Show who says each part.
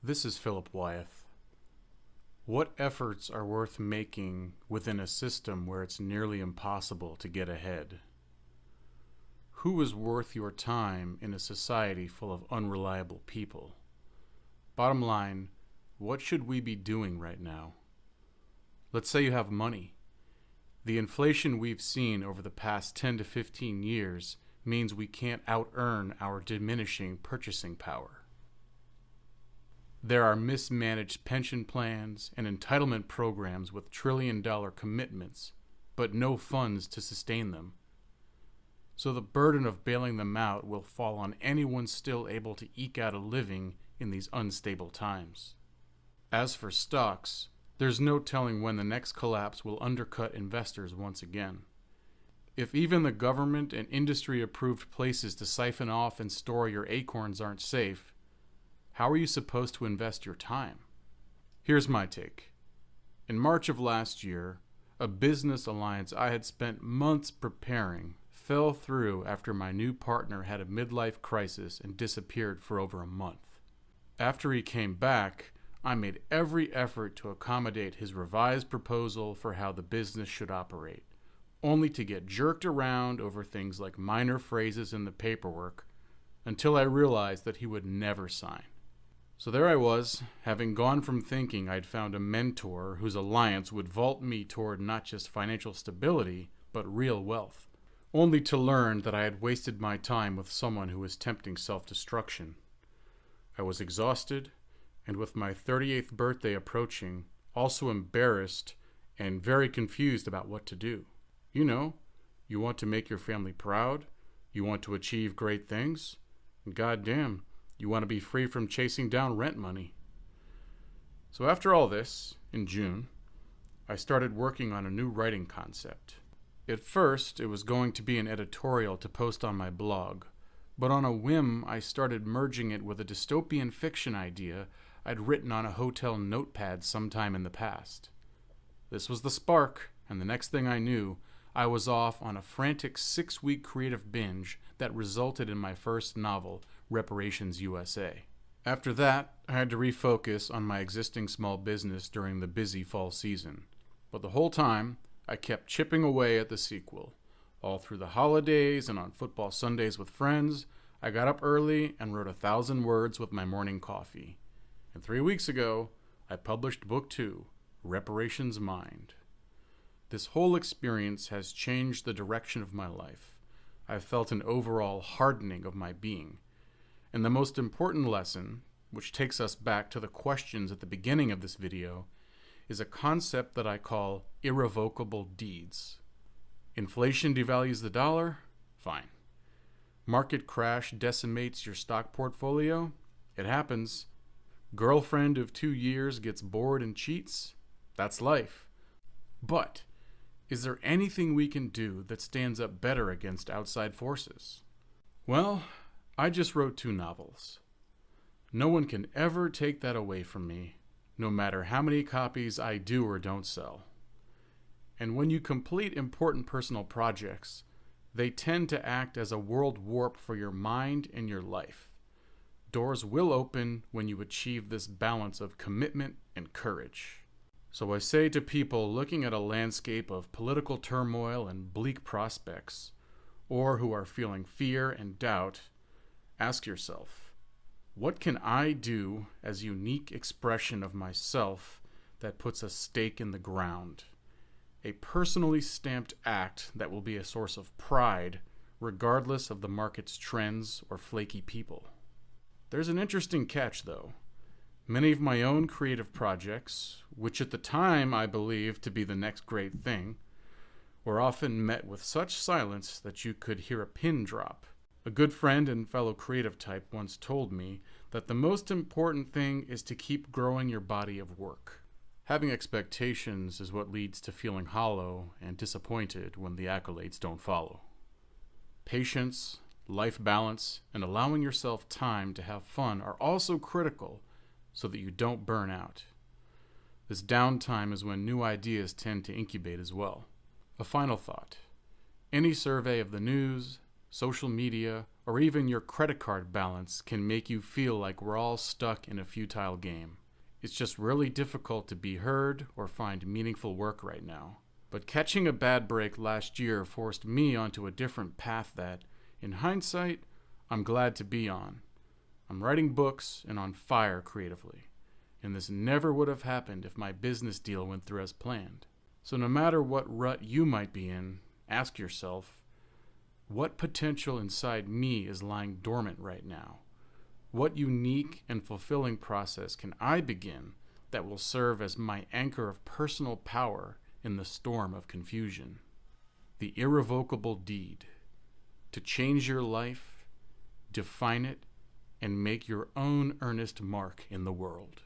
Speaker 1: This is Philip Wyeth. What efforts are worth making within a system where it's nearly impossible to get ahead? Who is worth your time in a society full of unreliable people? Bottom line, what should we be doing right now? Let's say you have money. The inflation we've seen over the past 10 to 15 years means we can't out-earn our diminishing purchasing power. There are mismanaged pension plans and entitlement programs with trillion-dollar commitments, but no funds to sustain them. So the burden of bailing them out will fall on anyone still able to eke out a living in these unstable times. As for stocks, there's no telling when the next collapse will undercut investors once again. If even the government and industry-approved places to siphon off and store your acorns aren't safe, how are you supposed to invest your time? Here's my take. In March of last year, a business alliance I had spent months preparing fell through after my new partner had a midlife crisis and disappeared for over a month. After he came back, I made every effort to accommodate his revised proposal for how the business should operate, only to get jerked around over things like minor phrases in the paperwork until I realized that he would never sign. So there I was, having gone from thinking I'd found a mentor whose alliance would vault me toward not just financial stability, but real wealth, only to learn that I had wasted my time with someone who was tempting self-destruction. I was exhausted, and with my 38th birthday approaching, also embarrassed and very confused about what to do. You know, you want to make your family proud, you want to achieve great things, and goddamn, you want to be free from chasing down rent money. So after all this, in June, I started working on a new writing concept. At first, it was going to be an editorial to post on my blog, but on a whim, I started merging it with a dystopian fiction idea I'd written on a hotel notepad sometime in the past. This was the spark, and the next thing I knew, I was off on a frantic 6-week creative binge that resulted in my first novel, Reparations USA. After that, I had to refocus on my existing small business during the busy fall season. But the whole time, I kept chipping away at the sequel. All through the holidays and on football Sundays with friends, I got up early and wrote 1,000 words with my morning coffee. And 3 weeks ago, I published Book 2, Reparations Mind. This whole experience has changed the direction of my life. I've felt an overall hardening of my being. And the most important lesson, which takes us back to the questions at the beginning of this video, is a concept that I call irrevocable deeds. Inflation devalues the dollar? Fine. Market crash decimates your stock portfolio? It happens. Girlfriend of 2 years gets bored and cheats? That's life. But is there anything we can do that stands up better against outside forces? Well, I just wrote 2 novels. No one can ever take that away from me, no matter how many copies I do or don't sell. And when you complete important personal projects, they tend to act as a world warp for your mind and your life. Doors will open when you achieve this balance of commitment and courage. So I say to people looking at a landscape of political turmoil and bleak prospects, or who are feeling fear and doubt, ask yourself, what can I do as a unique expression of myself that puts a stake in the ground? A personally stamped act that will be a source of pride, regardless of the market's trends or flaky people. There's an interesting catch, though. Many of my own creative projects, which at the time I believed to be the next great thing, were often met with such silence that you could hear a pin drop. A good friend and fellow creative type once told me that the most important thing is to keep growing your body of work. Having expectations is what leads to feeling hollow and disappointed when the accolades don't follow. Patience, life balance, and allowing yourself time to have fun are also critical so that you don't burn out. This downtime is when new ideas tend to incubate as well. A final thought. Any survey of the news, social media, or even your credit card balance can make you feel like we're all stuck in a futile game. It's just really difficult to be heard or find meaningful work right now. But catching a bad break last year forced me onto a different path that, in hindsight, I'm glad to be on. I'm writing books and on fire creatively. And this never would have happened if my business deal went through as planned. So no matter what rut you might be in, ask yourself, what potential inside me is lying dormant right now? What unique and fulfilling process can I begin that will serve as my anchor of personal power in the storm of confusion? The irrevocable deed. To change your life, define it, and make your own earnest mark in the world.